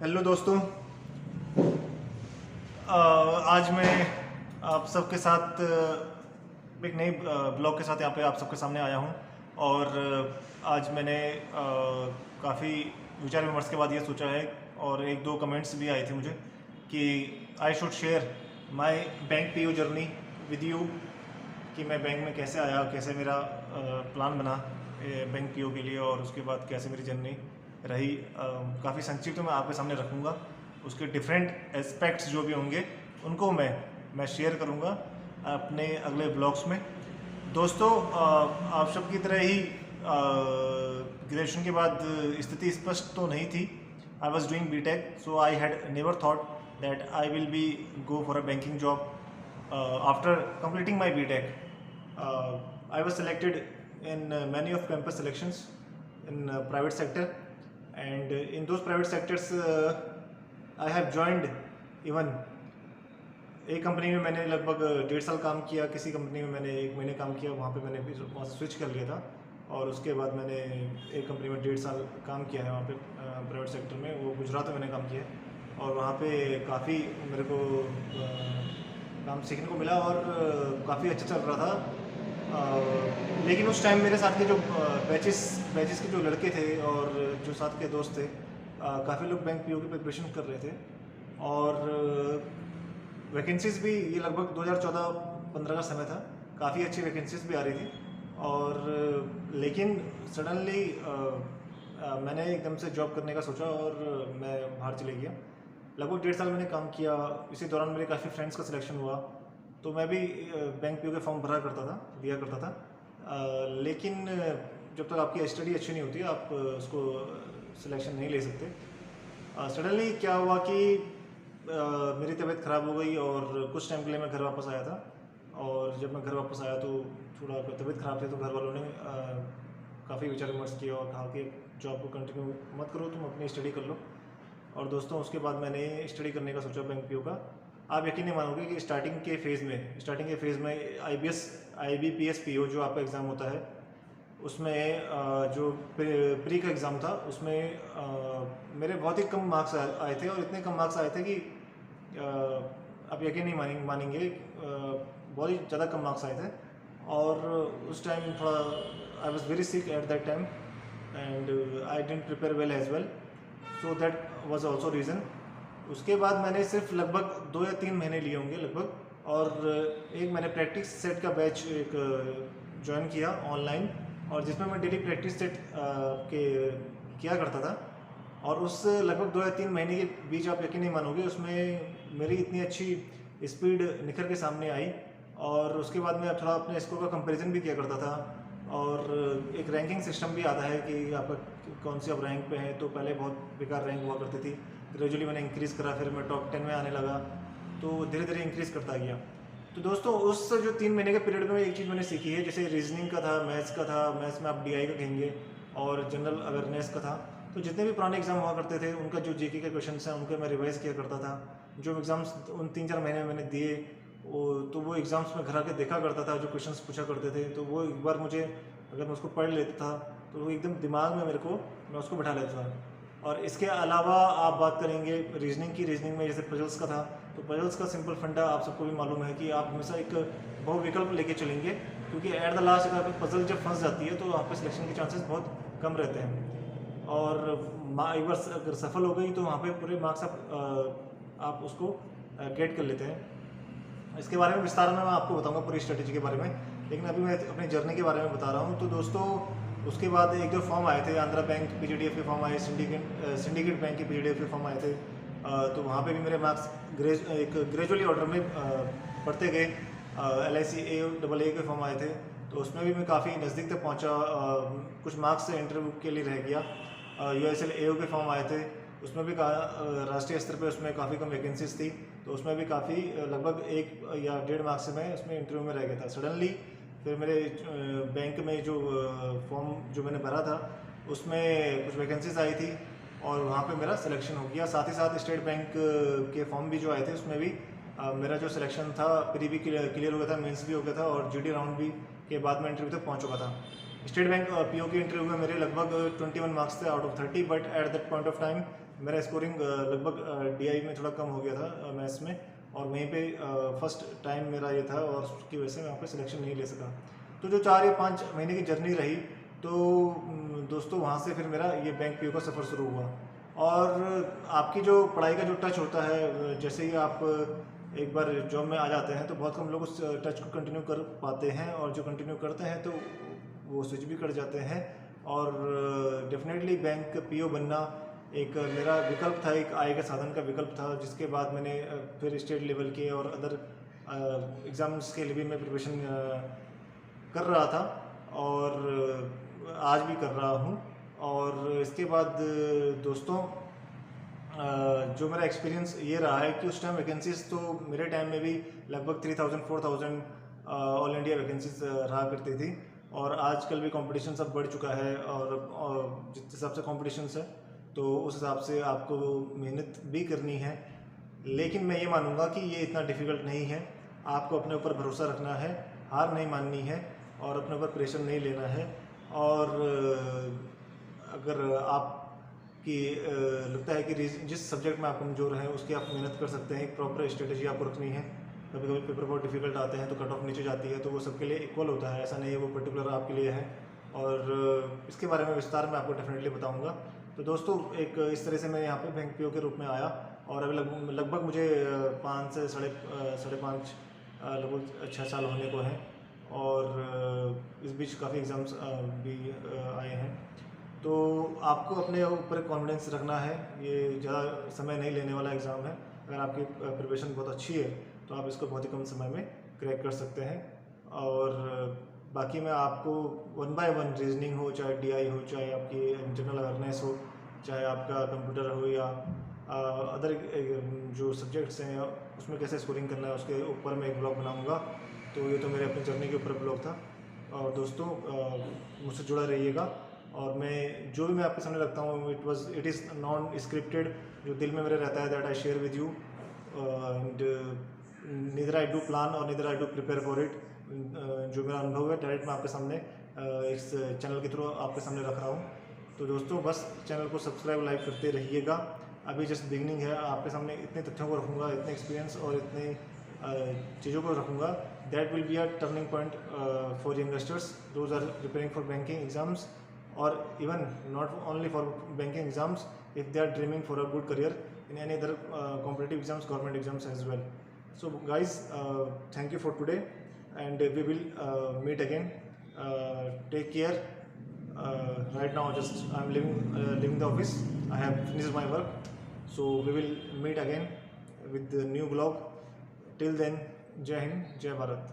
Hello दोस्तों। आज मैं आप सबके साथ एक नई ब्लॉग के साथ यहाँ पे आप सबके सामने आया हूँ। और आज मैंने काफ़ी विचार विमर्श के बाद ये सोचा है, और एक दो कमेंट्स भी आए थे मुझे कि I should share my bank PO journey with you, कि मैं बैंक में कैसे आया, कैसे मेरा प्लान बना बैंक पीओ के लिए, और उसके बाद कैसे मेरी जर्नी रही। काफ़ी संक्षिप्त में आपके सामने रखूँगा। उसके डिफरेंट एस्पेक्ट्स जो भी होंगे उनको मैं शेयर करूँगा अपने अगले ब्लॉग्स में। दोस्तों, आप सब की तरह ही ग्रेजुएशन के बाद स्थिति स्पष्ट तो नहीं थी। I was doing B tech, so I had never thought that I will be go for a banking job after completing my BTech. I was selected in many of campus selections in private sector, and in those private sectors I have joined even एक company में मैंने लगभग 1.5 साल काम किया, किसी company में मैंने 1 महीने काम किया, वहाँ पे मैंने फिर वहाँ से स्विच कर लिया था। और उसके बाद मैंने एक कंपनी में 1.5 साल काम किया है वहाँ पे प्राइवेट सेक्टर में, वो गुजरात में मैंने काम किया है। और वहाँ पे काफ़ी मेरे को काम सीखने को मिला, और काफ़ी अच्छा चल रहा था। लेकिन उस टाइम मेरे साथ के जो बैचेस के जो लड़के थे और जो साथ के दोस्त थे, काफ़ी लोग बैंक पीओ की प्रिपरेशन कर रहे थे। और वैकेंसीज भी, ये लगभग 2014-15 का समय था, काफ़ी अच्छी वैकेंसीज भी आ रही थी। और लेकिन सडनली मैंने एकदम से जॉब करने का सोचा और मैं बाहर चले गया। लगभग 1.5 साल मैंने काम किया। इसी दौरान मेरे काफ़ी फ्रेंड्स का सिलेक्शन हुआ, तो मैं भी बैंक पीओ के फॉर्म भरा करता था, दिया करता था। लेकिन जब तक आपकी स्टडी अच्छी नहीं होती आप उसको सिलेक्शन नहीं ले सकते। सडनली क्या हुआ कि मेरी तबीयत ख़राब हो गई, और कुछ टाइम के लिए मैं घर वापस आया था। और जब मैं घर वापस आया तो थोड़ा तबीयत ख़राब थी, तो घर वालों ने काफ़ी विचार विमर्श किया और कहा कि जॉब को कंटिन्यू मत करो, तुम अपनी स्टडी कर लो। और दोस्तों, उसके बाद मैंने स्टडी करने का सोचा बैंक पीओ का। आप यकीन नहीं मानोगे कि स्टार्टिंग के फेज़ में IBPS PO जो आपका एग्ज़ाम होता है, उसमें जो प्री का एग्ज़ाम था, उसमें मेरे बहुत ही कम मार्क्स आए थे, और इतने कम मार्क्स आए थे कि आप यकीन नहीं मानेंगे, बहुत ही ज़्यादा कम मार्क्स आए थे। और उस टाइम थोड़ा I was very sick at that time, and I didn't prepare well as well, so that was also reason. उसके बाद मैंने सिर्फ लगभग 2 या 3 महीने लिए होंगे लगभग, और एक मैंने प्रैक्टिस सेट का बैच एक ज्वाइन किया ऑनलाइन, और जिसमें मैं डेली प्रैक्टिस सेट के किया करता था। और उस लगभग 2 या 3 महीने के बीच आप यकीन नहीं मानोगे, उसमें मेरी इतनी अच्छी स्पीड निखर के सामने आई। और उसके बाद मैं थोड़ा अपने स्कोर का कंपैरिजन भी किया करता था। और एक रैंकिंग सिस्टम भी आता है कि आपका कौन सी आप रैंक पे हैं। तो पहले बहुत बेकार रैंक हुआ करती थी, ग्रेजुअली मैंने इंक्रीज़ करा, फिर मैं टॉप 10 में आने लगा, तो धीरे धीरे इंक्रीज़ करता गया। तो दोस्तों, उस जो 3 महीने के पीरियड में एक चीज़ मैंने सीखी है, जैसे रीजनिंग का था, मैथ्स का था, मैथ्स में आप DI का कहेंगे, और जनरल अवेयरनेस का था। तो जितने भी पुराने एग्जाम हुआ करते थे, उनका जो GK के क्वेश्चन हैं उनको मैं रिवाइज़ किया करता था। जो एग्ज़ाम्स उन 3-4 महीने में मैंने दिए, वो एग्ज़ाम्स में घर आके देखा करता था, जो क्वेश्चंस पूछा करते थे, तो वो एक बार मुझे, अगर मैं उसको पढ़ लेता था तो वो एकदम दिमाग में मैं उसको बैठा लेता था। और इसके अलावा आप बात करेंगे रीजनिंग में जैसे पजल्स का था, तो पजल्स का सिंपल फंडा आप सबको भी मालूम है कि आप हमेशा एक बहुविकल्प लेके चलेंगे, क्योंकि एट द लास्ट अगर पजल जब फंस जाती है तो वहाँ पे सिलेक्शन के चांसेस बहुत कम रहते हैं। और एक बार अगर सफल हो गई तो वहाँ पे पूरे मार्क्स आप उसको गेट कर लेते हैं। इसके बारे में विस्तार में मैं आपको बताऊंगा पूरी स्ट्रेटेजी के बारे में, लेकिन अभी मैं अपनी जर्नी के बारे में बता रहा हूँ। तो दोस्तों, उसके बाद एक दो फॉर्म आए थे, आंध्रा बैंक PGDF के फॉर्म आए, सिंडिकेट बैंक के PGDF के फॉर्म आए थे। तो वहाँ पे भी मेरे मार्क्स ग्रेजुअली ऑर्डर में बढ़ते गए। LIC AA के फॉर्म आए थे, तो उसमें भी मैं काफ़ी नज़दीक तक पहुँचा, कुछ मार्क्स से इंटरव्यू के लिए रह गया। USL AO के फॉर्म आए थे, उसमें भी राष्ट्रीय स्तर पे उसमें काफ़ी कम वैकेंसीज थी, तो उसमें भी काफ़ी लगभग 1 या 1.5 मार्क्स से मैं उसमें इंटरव्यू में रह गया था। सडनली फिर मेरे बैंक में जो फॉर्म जो मैंने भरा था, उसमें कुछ वैकेंसीज आई थी, और वहाँ पे मेरा सिलेक्शन हो गया। साथ ही साथ स्टेट बैंक के फॉर्म भी जो आए थे, उसमें भी मेरा जो सिलेक्शन था, प्री भी क्लियर हो गया था, मेंस भी हो गया था, और GD राउंड भी के बाद में इंटरव्यू तक पहुँच चुका था। स्टेट बैंक पीओ के इंटरव्यू में मेरे लगभग 21 मार्क्स थे out of 30, but at that point of time मेरा स्कोरिंग लगभग डीआई में थोड़ा कम हो गया था मैथ्स में, और वहीं पे फर्स्ट टाइम मेरा ये था और उसकी वजह से मैं वहाँ पे सिलेक्शन नहीं ले सका। तो जो 4 या 5 महीने की जर्नी रही, तो दोस्तों वहाँ से फिर मेरा ये बैंक पीओ का सफ़र शुरू हुआ। और आपकी जो पढ़ाई का जो टच होता है, जैसे ही आप एक बार जॉब में आ जाते हैं तो बहुत कम लोग उस टच को कंटिन्यू कर पाते हैं, और जो कंटिन्यू करते हैं तो वो स्विच भी कर जाते हैं। और डेफिनेटली बैंक पीओ बनना एक मेरा विकल्प था, एक आय के साधन का विकल्प था, जिसके बाद मैंने फिर स्टेट लेवल के और अदर एग्ज़ाम्स के लिए भी मैं प्रिपरेशन कर रहा था, और आज भी कर रहा हूँ। और इसके बाद दोस्तों जो मेरा एक्सपीरियंस ये रहा है कि उस टाइम वैकेंसीज तो मेरे टाइम में भी लगभग 3000-4000 ऑल इंडिया वैकेंसीज रहा करती थी, और आजकल भी कंपटीशन सब बढ़ चुका है, और जिस हिसाब से कंपटीशन है तो उस हिसाब से आपको मेहनत भी करनी है। लेकिन मैं ये मानूंगा कि ये इतना डिफ़िकल्ट नहीं है। आपको अपने ऊपर भरोसा रखना है, हार नहीं माननी है, और अपने ऊपर प्रेशर नहीं लेना है। और अगर आप कि लगता है कि जिस सब्जेक्ट में आप कमज़ोर हैं उसकी आप मेहनत कर सकते हैं, एक प्रॉपर स्ट्रेटजी आपको रखनी है। कभी कभी पेपर बहुत डिफिकल्ट आते हैं तो कट ऑफ नीचे जाती है, तो वो सबके लिए इक्वल होता है, ऐसा नहीं है वो पर्टिकुलर आपके लिए है। और इसके बारे में विस्तार में आपको डेफिनेटली बताऊंगा। तो दोस्तों एक इस तरह से मैं यहाँ पे बैंक पीओ के रूप में आया, और अभी लगभग मुझे 5 से साढ़े पाँच लगभग 6 साल होने को हैं, और इस बीच काफ़ी एग्ज़ाम्स भी आए हैं। तो आपको अपने ऊपर कॉन्फिडेंस रखना है, ये ज़्यादा समय नहीं लेने वाला एग्ज़ाम है। अगर आपकी प्रिपरेशन बहुत अच्छी है तो आप इसको बहुत ही कम समय में क्रैक कर सकते हैं। और बाकी मैं आपको 1 बाय 1 रीजनिंग हो, चाहे डीआई हो, चाहे आपकी जनरल अवेयरनेस हो, चाहे आपका कंप्यूटर हो, या अदर जो सब्जेक्ट्स हैं उसमें कैसे स्कोरिंग करना है उसके ऊपर मैं एक ब्लॉग बनाऊंगा। तो ये तो मेरे अपनी जर्नी के ऊपर ब्लॉग था। और दोस्तों मुझसे जुड़ा रहिएगा, और मैं जो भी मैं आपके सामने रखता हूँ इट इज़ नॉन स्क्रिप्टेड, जो दिल में मेरे रहता है that I share with you, and neither I do plan और neither I do prepare for it. जो मेरा अनुभव है डायरेक्ट मैं आपके सामने इस चैनल के थ्रू आपके सामने रख रहा हूँ। तो दोस्तों बस चैनल को सब्सक्राइब लाइक करते रहिएगा। अभी जस्ट बिगनिंग है, आपके सामने इतने तथ्यों को रखूँगा, इतने एक्सपीरियंस और इतने चीज़ों को रखूँगा that will be a turning point for youngsters those are preparing for banking exams, or even not only for banking exams, if they are dreaming for a good career in any other competitive exams, government exams as well. So guys, thank you for today, and we will meet again. Take care. Right now just I'm leaving the office, I have finished my work, so we will meet again with the new vlog. Till then, Jai Hind, Jai Bharat.